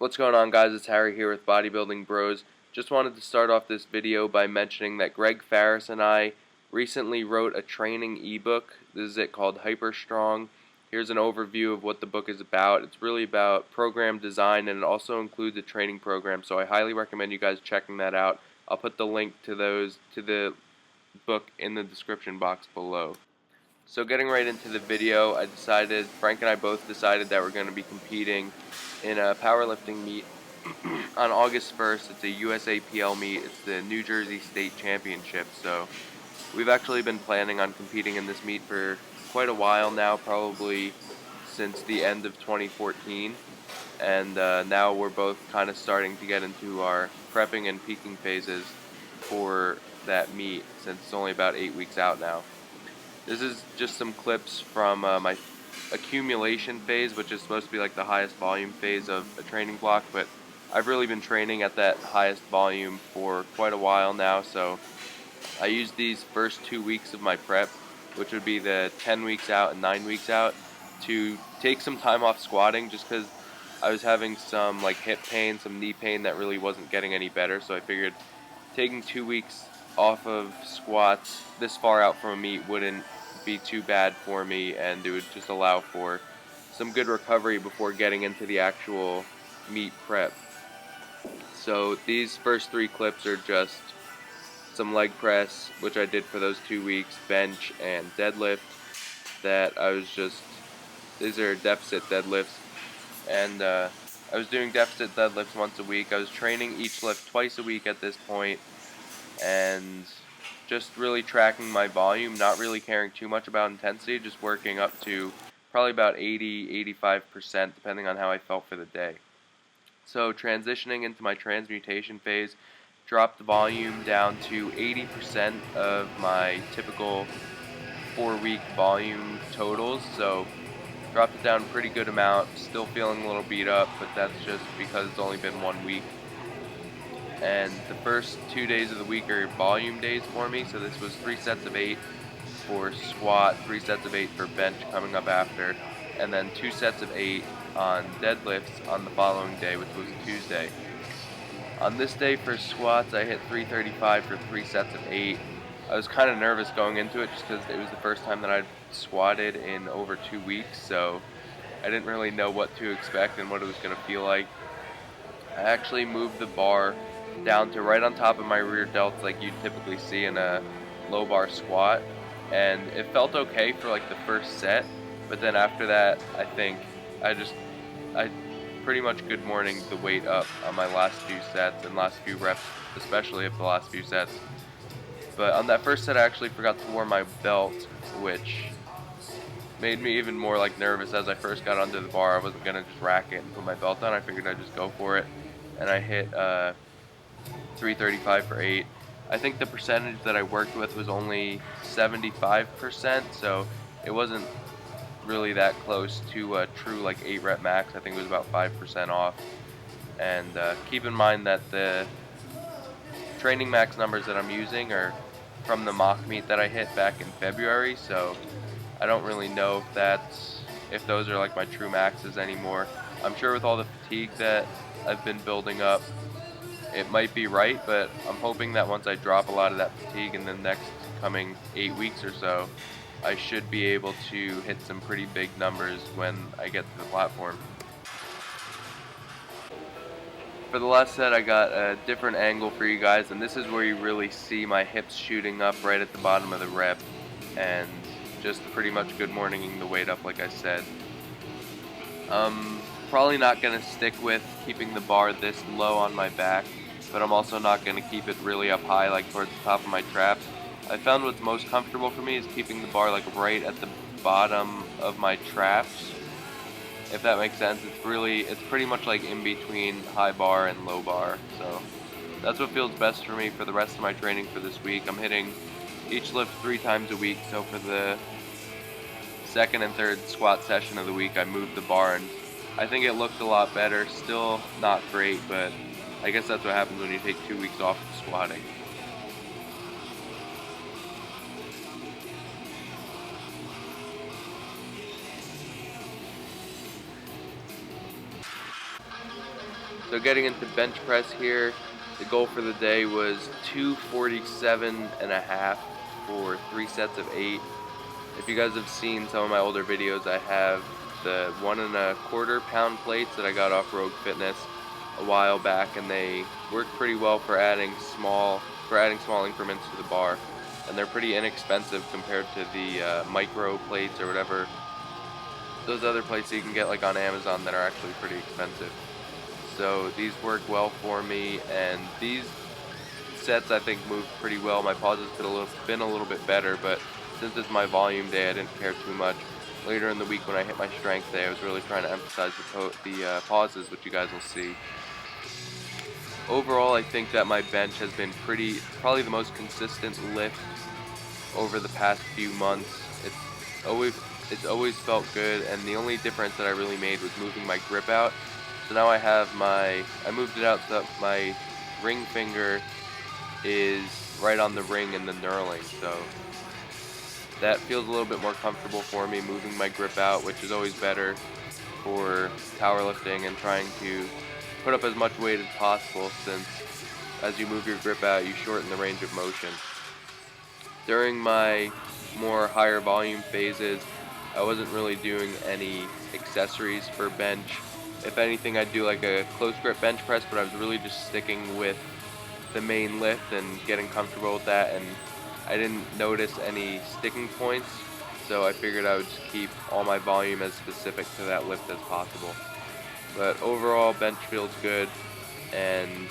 What's going on, guys? It's Harry here with Bodybuilding Bros. Just wanted to start off this video by mentioning that Greg Farris and I recently wrote a training ebook. This is it, called HyperStrong. Here's an overview of what the book is about. It's really about program design, and it also includes a training program, so I highly recommend you guys checking that out. I'll put the link to the book in the description box below. So getting right into the video, Frank and I both decided that we're going to be competing in a powerlifting meet on August 1st. It's a USAPL meet. It's the New Jersey State Championship. So we've actually been planning on competing in this meet for quite a while now, probably since the end of 2014. And now we're both kind of starting to get into our prepping and peaking phases for that meet, since it's only about 8 weeks out now. This is just some clips from my accumulation phase, which is supposed to be like the highest volume phase of a training block, but I've really been training at that highest volume for quite a while now, so I used these first 2 weeks of my prep, which would be the 10 weeks out and 9 weeks out, to take some time off squatting, just because I was having some like hip pain, some knee pain that really wasn't getting any better. So I figured taking 2 weeks off of squats this far out from a meet wouldn't be too bad for me, and it would just allow for some good recovery before getting into the actual meet prep. So these first 3 clips are just some leg press, which I did for those 2 weeks, bench and deadlift. These are deficit deadlifts, and I was doing deficit deadlifts once a week. I was training each lift twice a week at this point, and just really tracking my volume, not really caring too much about intensity, just working up to probably about 80–85% depending on how I felt for the day. So transitioning into my transmutation phase, dropped the volume down to 80% of my typical 4-week volume totals, so dropped it down a pretty good amount. Still feeling a little beat up, but that's just because it's only been 1 week. And the first 2 days of the week are volume days for me, so this was 3 sets of 8 for squat, 3 sets of 8 for bench coming up after, and then 2 sets of 8 on deadlifts on the following day, which was Tuesday. On this day for squats, I hit 335 for 3 sets of 8. I was kind of nervous going into it just because it was the first time that I'd squatted in over 2 weeks, so I didn't really know what to expect and what it was going to feel like. I actually moved the bar down to right on top of my rear delts like you'd typically see in a low bar squat, and it felt okay for like the first set, but then after that I think I pretty much good morning the weight up on my last few sets and last few reps, especially of the last few sets. But on that first set I actually forgot to wear my belt, which made me even more like nervous. As I first got under the bar, I wasn't gonna just rack it and put my belt on. I figured I'd just go for it, and I hit 335 for 8. I think the percentage that I worked with was only 75%, so it wasn't really that close to a true like 8 rep max. I think it was about 5% off. And keep in mind that the training max numbers that I'm using are from the mock meet that I hit back in February, so I don't really know if those are like my true maxes anymore. I'm sure with all the fatigue that I've been building up, it might be right, but I'm hoping that once I drop a lot of that fatigue in the next coming 8 weeks or so, I should be able to hit some pretty big numbers when I get to the platform. For the last set, I got a different angle for you guys, and this is where you really see my hips shooting up right at the bottom of the rep, and just pretty much good morninging the weight up like I said. Probably not going to stick with keeping the bar this low on my back, but I'm also not going to keep it really up high like towards the top of my traps. I found what's most comfortable for me is keeping the bar like right at the bottom of my traps, if that makes sense. It's pretty much like in between high bar and low bar, so that's what feels best for me for the rest of my training for this week. I'm hitting each lift 3 times a week, so for the second and third squat session of the week I moved the bar, and I think it looked a lot better. Still not great, but I guess that's what happens when you take 2 weeks off of squatting. So getting into bench press here, the goal for the day was 247.5 for 3 sets of 8. If you guys have seen some of my older videos, I have the 1.25 pound plates that I got off Rogue Fitness a while back, and they work pretty well for adding small increments to the bar, and they're pretty inexpensive compared to the micro plates or whatever, those other plates that you can get like on Amazon that are actually pretty expensive. So these work well for me, and these sets I think moved pretty well. My pauses could have been a little bit better, but since it's my volume day, I didn't care too much. Later in the week when I hit my strength day, I was really trying to emphasize the pauses, which you guys will see. Overall, I think that my bench has been probably the most consistent lift over the past few months. It's always felt good, and the only difference that I really made was moving my grip out. So now I moved it out so that my ring finger is right on the ring and the knurling, so that feels a little bit more comfortable for me, moving my grip out, which is always better for powerlifting and trying to put up as much weight as possible, since as you move your grip out, you shorten the range of motion. During my more higher volume phases, I wasn't really doing any accessories for bench. If anything, I'd do like a close grip bench press, but I was really just sticking with the main lift and getting comfortable with that, and I didn't notice any sticking points, so I figured I would just keep all my volume as specific to that lift as possible. But overall, bench feels good, and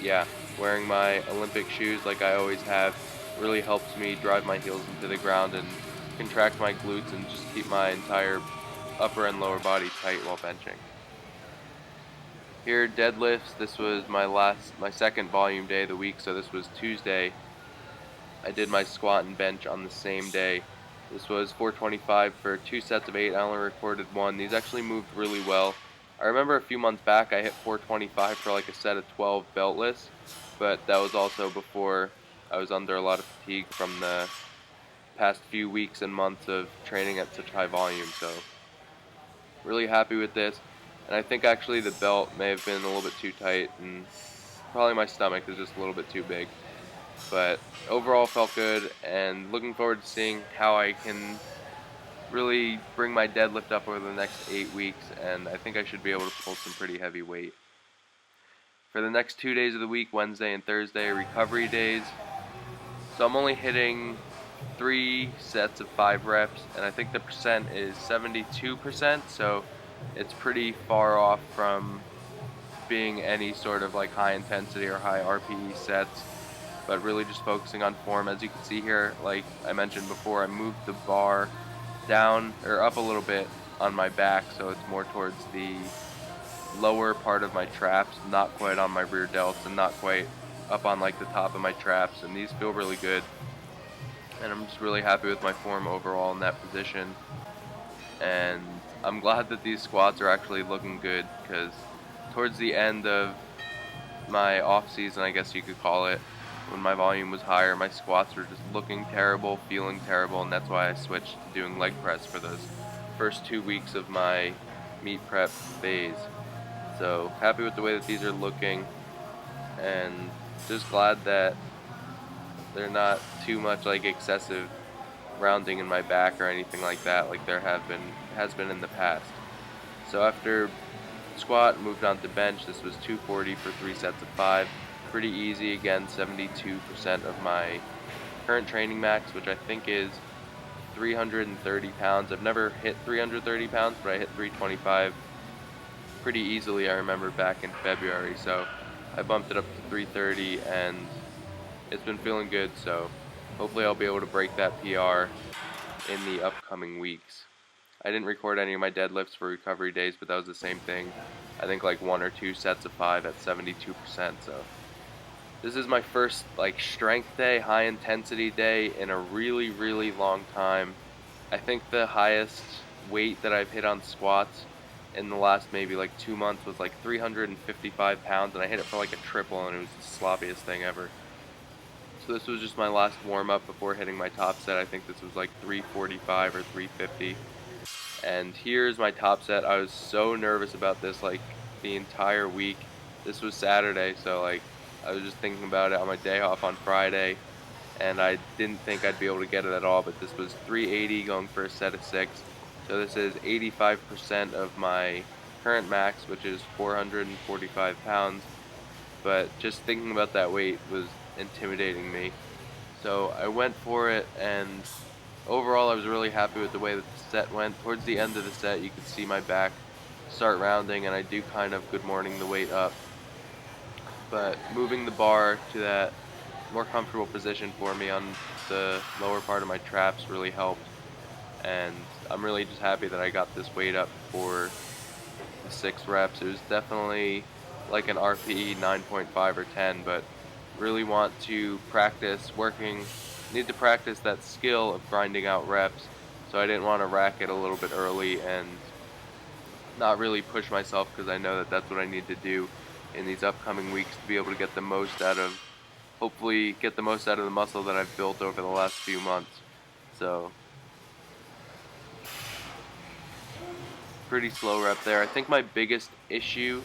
yeah, wearing my Olympic shoes like I always have really helps me drive my heels into the ground and contract my glutes and just keep my entire upper and lower body tight while benching. Here, deadlifts, this was my second volume day of the week, so this was Tuesday. I did my squat and bench on the same day. This was 425 for 2 sets of 8. I only recorded one. These actually moved really well. I remember a few months back I hit 425 for like a set of 12 beltless, but that was also before I was under a lot of fatigue from the past few weeks and months of training at such high volume. So really happy with this, and I think actually the belt may have been a little bit too tight, and probably my stomach is just a little bit too big. But overall felt good, and looking forward to seeing how I can really bring my deadlift up over the next 8 weeks, and I think I should be able to pull some pretty heavy weight. For the next 2 days of the week, Wednesday and Thursday, are recovery days. So I'm only hitting 3 sets of 5 reps, and I think the percent is 72%, so it's pretty far off from being any sort of like high intensity or high RPE sets, but really just focusing on form. As you can see here, like I mentioned before, I moved the bar down or up a little bit on my back, so it's more towards the lower part of my traps, not quite on my rear delts and not quite up on like the top of my traps, and these feel really good, and I'm just really happy with my form overall in that position. And I'm glad that these squats are actually looking good, because towards the end of my off season, I guess you could call it, when my volume was higher, my squats were just looking terrible, feeling terrible, and that's why I switched to doing leg press for those first 2 weeks of my meet prep phase. So happy with the way that these are looking, and just glad that they're not too much like excessive rounding in my back or anything like that, like there has been in the past. So after squat, moved on to bench. This was 240 for 3 sets of 5. Pretty easy, again, 72% of my current training max, which I think is 330 pounds. I've never hit 330 pounds, but I hit 325 pretty easily, I remember, back in February. So I bumped it up to 330, and it's been feeling good, so hopefully I'll be able to break that PR in the upcoming weeks. I didn't record any of my deadlifts for recovery days, but that was the same thing. I think like 1 or 2 sets of 5 at 72%, so this is my first like strength day, high intensity day in a really, really long time. I think the highest weight that I've hit on squats in the last maybe like 2 months was like 355 pounds, and I hit it for like a triple, and it was the sloppiest thing ever. So this was just my last warm-up before hitting my top set. I think this was like 345 or 350. And here's my top set. I was so nervous about this like the entire week. this was Saturday, so like I was just thinking about it on my day off on Friday, and I didn't think I'd be able to get it at all, but this was 380 going for a set of 6. So this is 85% of my current max, which is 445 pounds, but just thinking about that weight was intimidating me. So I went for it, and overall I was really happy with the way that the set went. Towards the end of the set, you could see my back start rounding, and I do kind of good morning the weight up. But moving the bar to that more comfortable position for me on the lower part of my traps really helped, and I'm really just happy that I got this weight up for the 6 reps. It was definitely like an RPE 9.5 or 10, but really want to practice need to practice that skill of grinding out reps, so I didn't want to rack it a little bit early and not really push myself, because I know that that's what I need to do in these upcoming weeks to be able to get the most out of, hopefully get the most out of the muscle that I've built over the last few months. So pretty slow rep there. I think my biggest issue,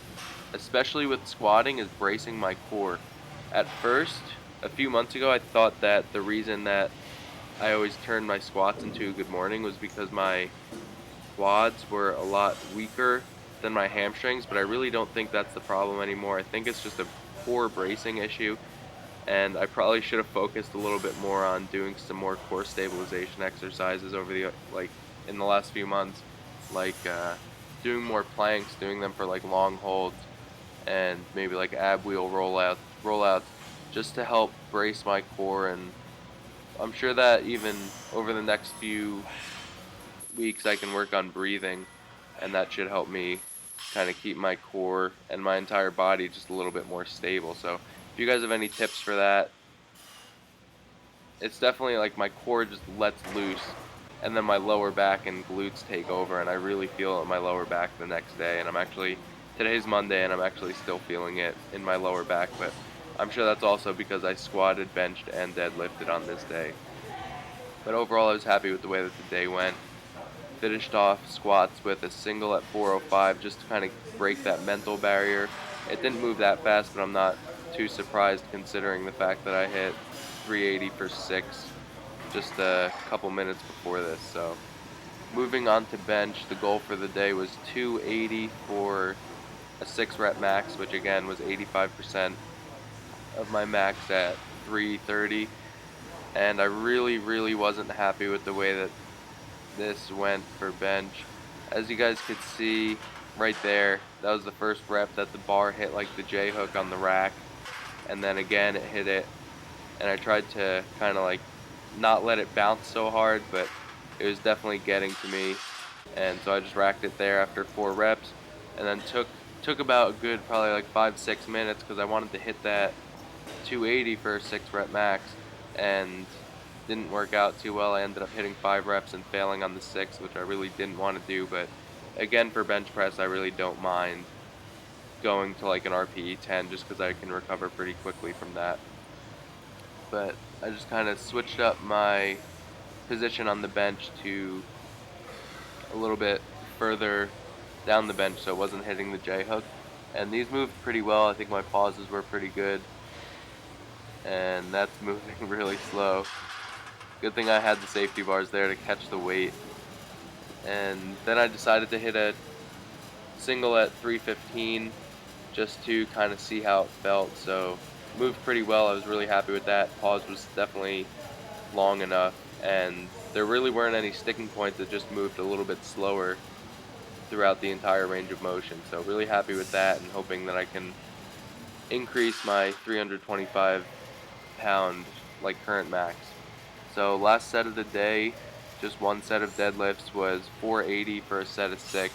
especially with squatting, is bracing my core. At first, a few months ago, I thought that the reason that I always turned my squats into a good morning was because my quads were a lot weaker than my hamstrings, but I really don't think that's the problem anymore. I think it's just a core bracing issue, and I probably should have focused a little bit more on doing some more core stabilization exercises over the in the last few months, like doing more planks, doing them for like long holds, and maybe like ab wheel rollouts, just to help brace my core. And I'm sure that even over the next few weeks I can work on breathing, and that should help me kind of keep my core and my entire body just a little bit more stable. So if you guys have any tips for that, it's definitely like my core just lets loose, and then my lower back and glutes take over, and I really feel it in my lower back the next day. And today's Monday, and I'm actually still feeling it in my lower back, but I'm sure that's also because I squatted, benched, and deadlifted on this day. But overall, I was happy with the way that the day went. Finished off squats with a single at 405, just to kind of break that mental barrier. It didn't move that fast, but I'm not too surprised considering the fact that I hit 380 for 6 just a couple minutes before this. So moving on to bench, the goal for the day was 280 for a 6 rep max, which again was 85% of my max at 330. And I really wasn't happy with the way that this went for bench. As you guys could see right there, that was the first rep that the bar hit like the J hook on the rack, and then again it hit it, and I tried to kind of like not let it bounce so hard, but it was definitely getting to me, and so I just racked it there after 4 reps, and then took about a good probably like 5-6 minutes, because I wanted to hit that 280 for a 6 rep max, and didn't work out too well. I ended up hitting 5 reps and failing on the 6, which I really didn't want to do. But again, for bench press, I really don't mind going to like an RPE 10, just because I can recover pretty quickly from that. But I just kind of switched up my position on the bench to a little bit further down the bench, so it wasn't hitting the J hook. And these moved pretty well. I think my pauses were pretty good, and that's moving really slow. Good thing I had the safety bars there to catch the weight. And then I decided to hit a single at 315 just to kind of see how it felt. So moved pretty well. I was really happy with that. Pause was definitely long enough, and there really weren't any sticking points. It just moved a little bit slower throughout the entire range of motion. So really happy with that, and hoping that I can increase my 325 pound like current max. So last set of the day, just one set of deadlifts, was 480 for a set of 6.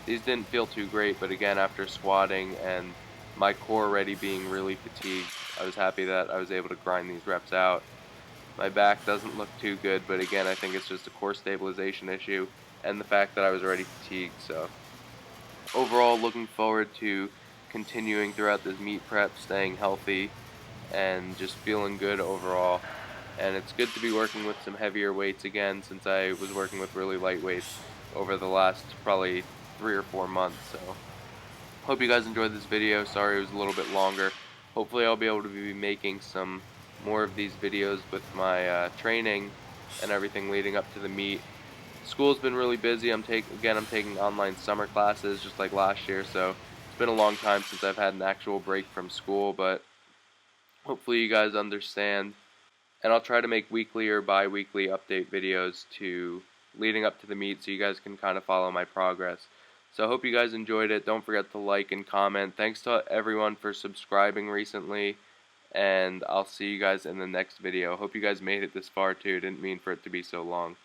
These didn't feel too great, but again, after squatting and my core already being really fatigued, I was happy that I was able to grind these reps out. My back doesn't look too good, but again, I think it's just a core stabilization issue and the fact that I was already fatigued. So overall, looking forward to continuing throughout this meet prep, staying healthy, and just feeling good overall. And it's good to be working with some heavier weights again, since I was working with really light weights over the last probably 3 or 4 months. So Hope you guys enjoyed this video. Sorry it was a little bit longer. Hopefully I'll be able to be making some more of these videos with my training and everything leading up to the meet. School's been really busy. I'm taking online summer classes just like last year, so it's been a long time since I've had an actual break from school, but hopefully you guys understand. And I'll try to make weekly or bi-weekly update videos to leading up to the meet so you guys can kind of follow my progress. So I hope you guys enjoyed it. Don't forget to like and comment. Thanks to everyone for subscribing recently, and I'll see you guys in the next video. Hope you guys made it this far too. Didn't mean for it to be so long.